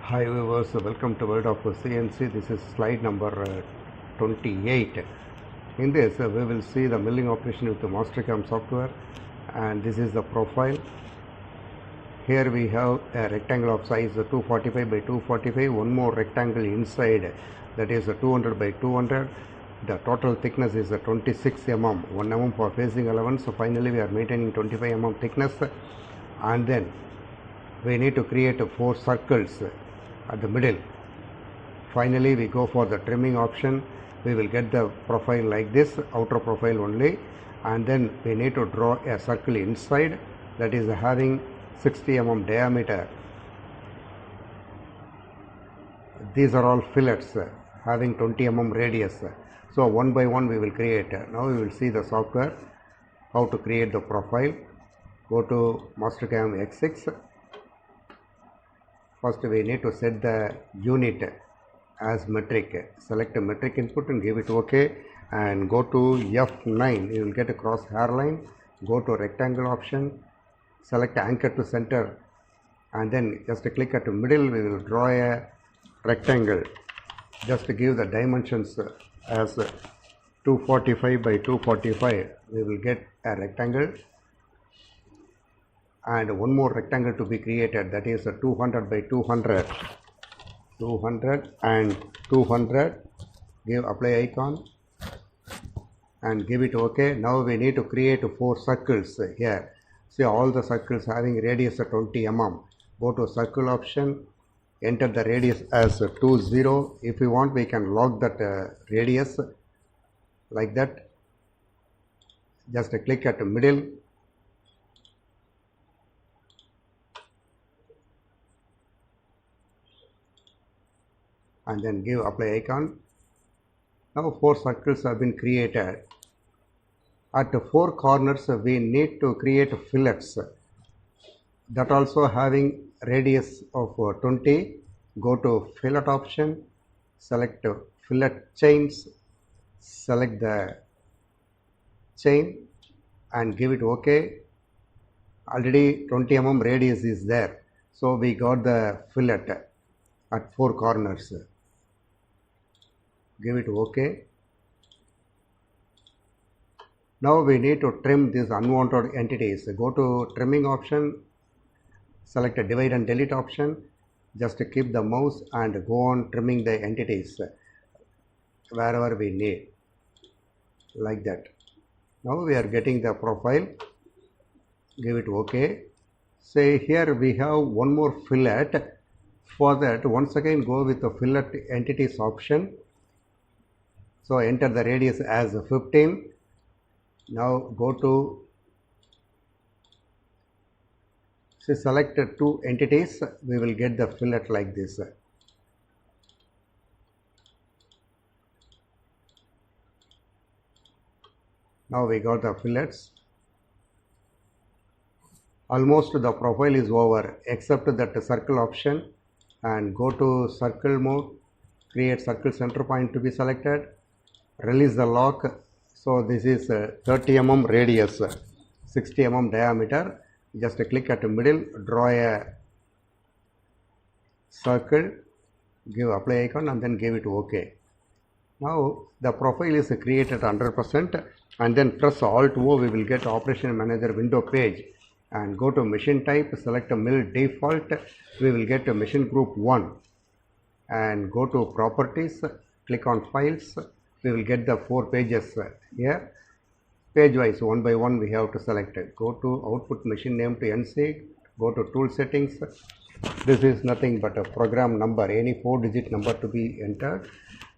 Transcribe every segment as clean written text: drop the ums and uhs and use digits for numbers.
Hi viewers, welcome to World of CNC. This is slide number 28. In this we will see the milling operation with the Mastercam software, and this is the profile. Here we have a rectangle of size 245 by 245, one more rectangle inside, that is 200 by 200. The total thickness is 26 mm, 1 mm for facing allowance. So finally we are maintaining 25 mm thickness, and then we need to create 4 circles at the middle. Finally we go for the trimming option. We will get the profile like this, outer profile only, and then we need to draw a circle inside that is having 60 mm diameter. These are all fillets having 20 mm radius. So one by one we will create. Now we will see the software, how to create the profile. Go to Mastercam X6. First we need to set the unit as metric. Select a metric input and give it OK, and go to F9. You will get a cross hairline. Go to rectangle option, select anchor to center, and then just click at the middle. We will draw a rectangle. Just to give the dimensions as 245 by 245. We will get a rectangle, and one more rectangle to be created, that is 200 by 200. 200 and 200. Give apply icon and give it OK. Now we need to create 4 circles here. See, all the circles having radius 20 mm. Go to circle option, enter the radius as 20. If you want, we can log that radius like that. Just click at the middle, and then give apply icon. Now 4 circles have been created. At the 4 corners we need to create fillets, that also having radius of 20. Go to fillet option, select fillet chains, select the chain and give it OK. Already 20 mm radius is there, so we got the fillet at 4 corners. Give it OK. Now we need to trim these unwanted entities. Go to trimming option, select a divide and delete option. Just keep the mouse and go on trimming the entities wherever we need, like that. Now we are getting the profile. Give it OK. Say here we have one more fillet. For that, once again go with the fillet entities option. So enter the radius as 15. Now go to, select 2 entities. We will get the fillet like this. Now we got the fillets. Almost the profile is over except that circle option, and go to circle mode, create circle center point to be selected, release the lock. So this is 30 mm radius, 60 mm diameter. Just click at the middle, draw a circle, give apply icon and then give it OK. Now the profile is created 100%, and then press Alt O. We will get Operation Manager window page, and go to machine type, select a mill default. We will get a machine group 1, and go to properties, click on files. We will get the 4 pages here, page wise, one by one we have to select it. Go to output machine name to NC, go to tool settings. This is nothing but a program number, any 4-digit number to be entered,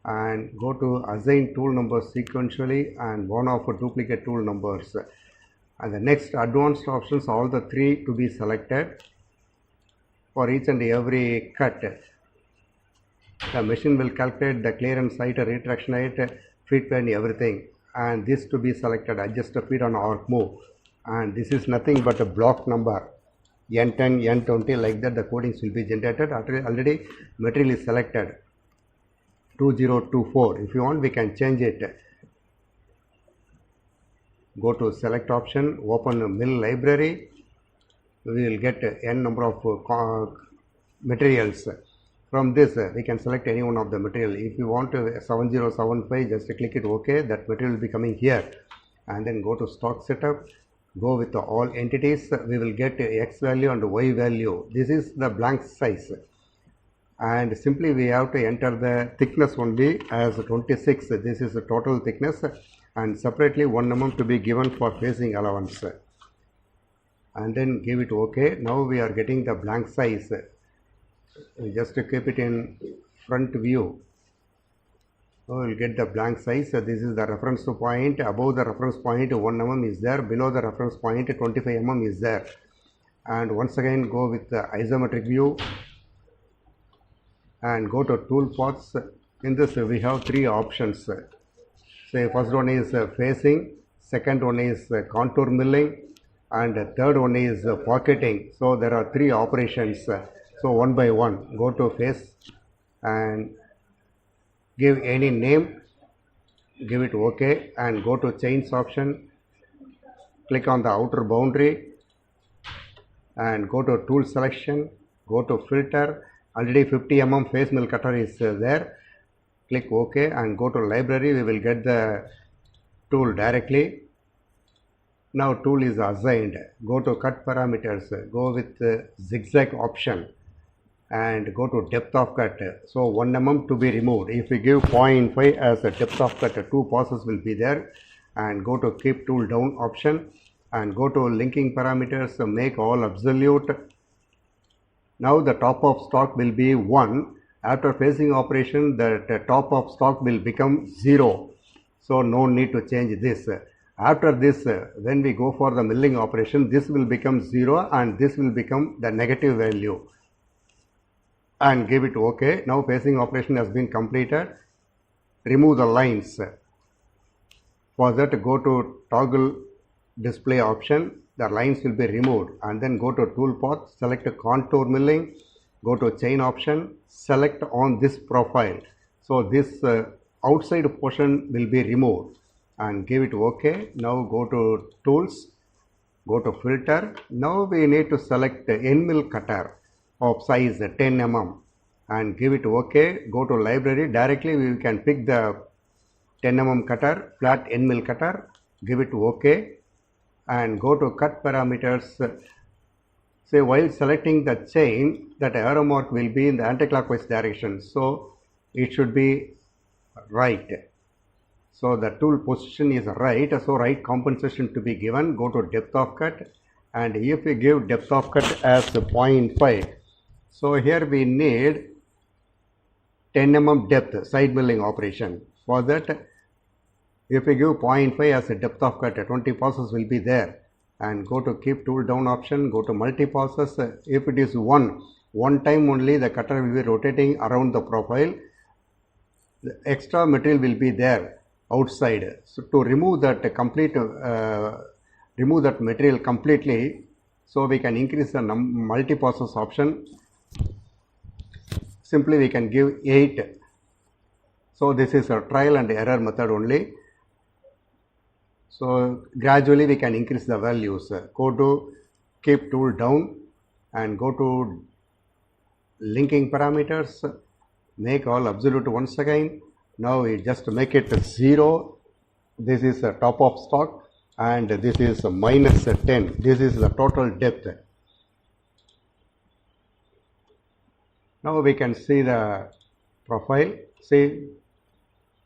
and go to assign tool numbers sequentially and one of duplicate tool numbers. And the next advanced options, all the 3 to be selected. For each and every cut, the machine will calculate the clearance height, retraction height, feed and everything, and this to be selected. Adjust the feed on arc move, and this is nothing but a block number N10, N20, like that the codings will be generated. Already material is selected 2024. If you want, we can change it. Go to select option, open mill library. We will get n number of materials. From this, we can select any one of the material. If you want to 7075, just click it OK. That material will be coming here. And then go to stock setup. Go with all entities. We will get X value and Y value. This is the blank size. And simply we have to enter the thickness only as 26. This is the total thickness. And separately 1 mm to be given for facing allowance. And then give it OK. Now we are getting the blank size. Just keep it in front view. So we will get the blank size. This is the reference point. Above the reference point 1 mm is there. Below the reference point 25 mm is there. And once again go with the isometric view and go to tool paths. In this we have 3 options. Say first one is facing, second one is contour milling, and third one is pocketing. So there are 3 operations. So one by one, go to face and give any name, give it OK, and go to chains option, click on the outer boundary and go to tool selection, go to filter. Already 50 mm face mill cutter is there. Click OK and go to library. We will get the tool directly. Now tool is assigned. Go to cut parameters, go with zigzag option and go to depth of cut. So 1 mm to be removed. If we give 0.5 as a depth of cut, 2 passes will be there. And go to keep tool down option and go to linking parameters, make all absolute. Now the top of stock will be 1. After facing operation, the top of stock will become 0. So no need to change this. After this, when we go for the milling operation, this will become 0 and this will become the negative value. And give it OK. Now facing operation has been completed. Remove the lines. For that, go to toggle display option. The lines will be removed. And then go to tool path, select contour milling, go to chain option, select on this profile. So this outside portion will be removed and give it OK. Now go to tools, go to filter. Now we need to select the end mill cutter of size 10 mm and give it OK. Go to library. Directly we can pick the 10 mm cutter, flat end mill cutter, give it OK and go to cut parameters. Say while selecting the chain, that arrow mark will be in the anti-clockwise direction. So it should be right. So the tool position is right. So right compensation to be given. Go to depth of cut and if we give depth of cut as 0.5. So here we need 10 mm depth side milling operation. For that, if we give 0.5 as a depth of cut, 20 passes will be there. And go to keep tool down option, go to multi passes. If it is one time only, the cutter will be rotating around the profile. The extra material will be there outside. So to remove that remove that material completely, so we can increase the multi passes option. Simply we can give 8. So this is a trial and error method only. So gradually we can increase the values. Go to keep tool down and go to linking parameters, make all absolute once again. Now we just make it 0. This is the top of stock and this is minus 10. This is the total depth. Now we can see the profile. See,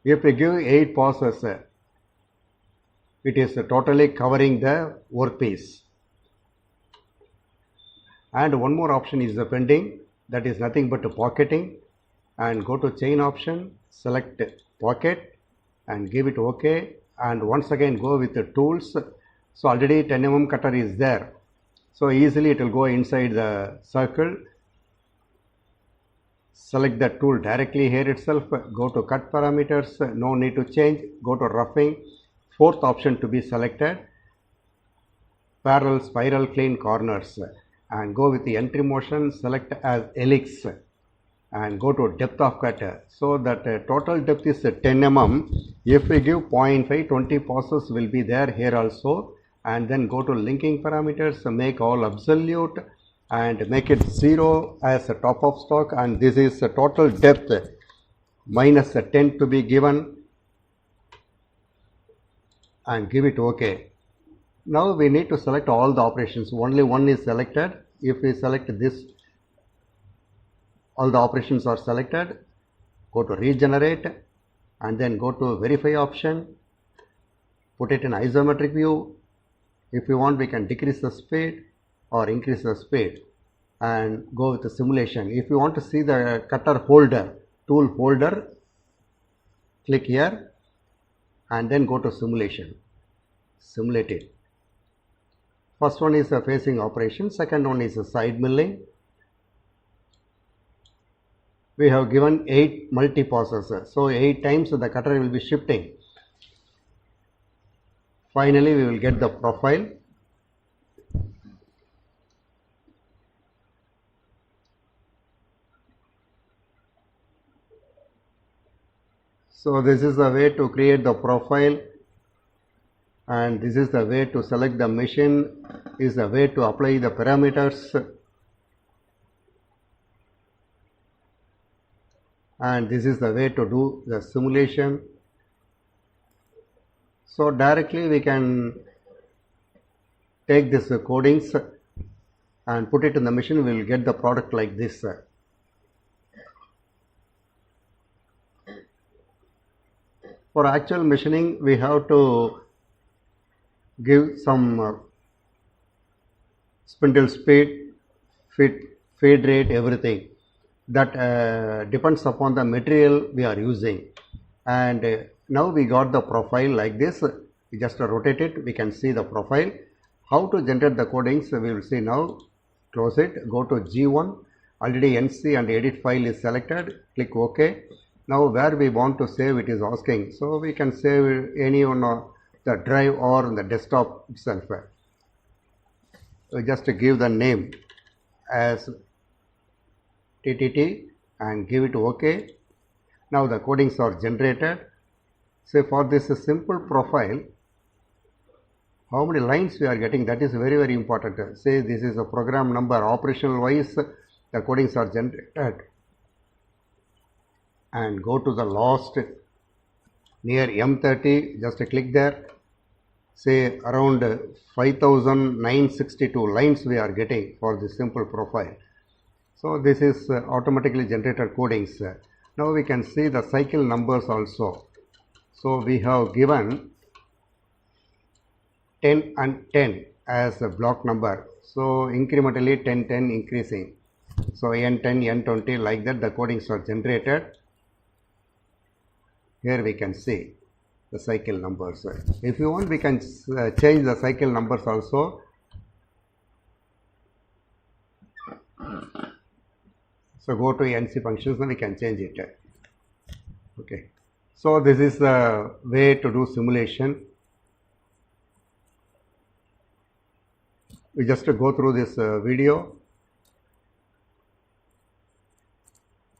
if we give 8 passes, it is totally covering the workpiece. And one more option is pending, that is nothing but pocketing. And go to chain option, select pocket and give it OK. And once again go with the tools. So already 10 mm cutter is there. So easily it will go inside the circle. Select the tool directly here itself. Go to cut parameters, no need to change. Go to roughing. Fourth option to be selected, parallel spiral clean corners, and go with the entry motion, select as helix and go to depth of cut. So that total depth is 10 mm. If we give 0.5, 20 passes will be there here also. And then go to linking parameters, make all absolute and make it 0 as a top of stock, and this is the total depth minus the 10 to be given, and give it OK. Now we need to select all the operations. Only one is selected. If we select this, all the operations are selected. Go to regenerate and then go to verify option. Put it in isometric view. If you want, we can decrease the speed or increase the speed and go with the simulation. If you want to see the cutter holder, tool holder, click here and then go to simulation. Simulate it. First one is a facing operation, second one is a side milling. We have given 8 multi-passes, so 8 times the cutter will be shifting. Finally, we will get the profile. So this is the way to create the profile, and this is the way to select the machine, is the way to apply the parameters, and this is the way to do the simulation. So directly we can take this codings and put it in the machine. We will get the product like this. For actual machining, we have to give some spindle speed, feed rate, everything. That depends upon the material we are using. And now we got the profile like this. We just rotate it, we can see the profile. How to generate the codings, we will see now. Close it, go to G1. Already NC and edit file is selected. Click OK. Now where we want to save, it is asking. So we can save any on the drive or the desktop itself. We just give the name as TTT and give it OK. Now the codings are generated. Say for this simple profile, how many lines we are getting, that is very, very important. Say this is a program number, operational wise, the codings are generated. And go to the last near M30, just click there. Say around 5,962 lines we are getting for this simple profile. So this is automatically generated codings. Now we can see the cycle numbers also. So we have given 10 and 10 as a block number. So incrementally 10, 10 increasing. So N10, N20 like that the codings are generated. Here we can see the cycle numbers. If you want, we can change the cycle numbers also. So go to NC functions and we can change it. Okay. So this is the way to do simulation. We just go through this video.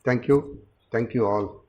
Thank you all.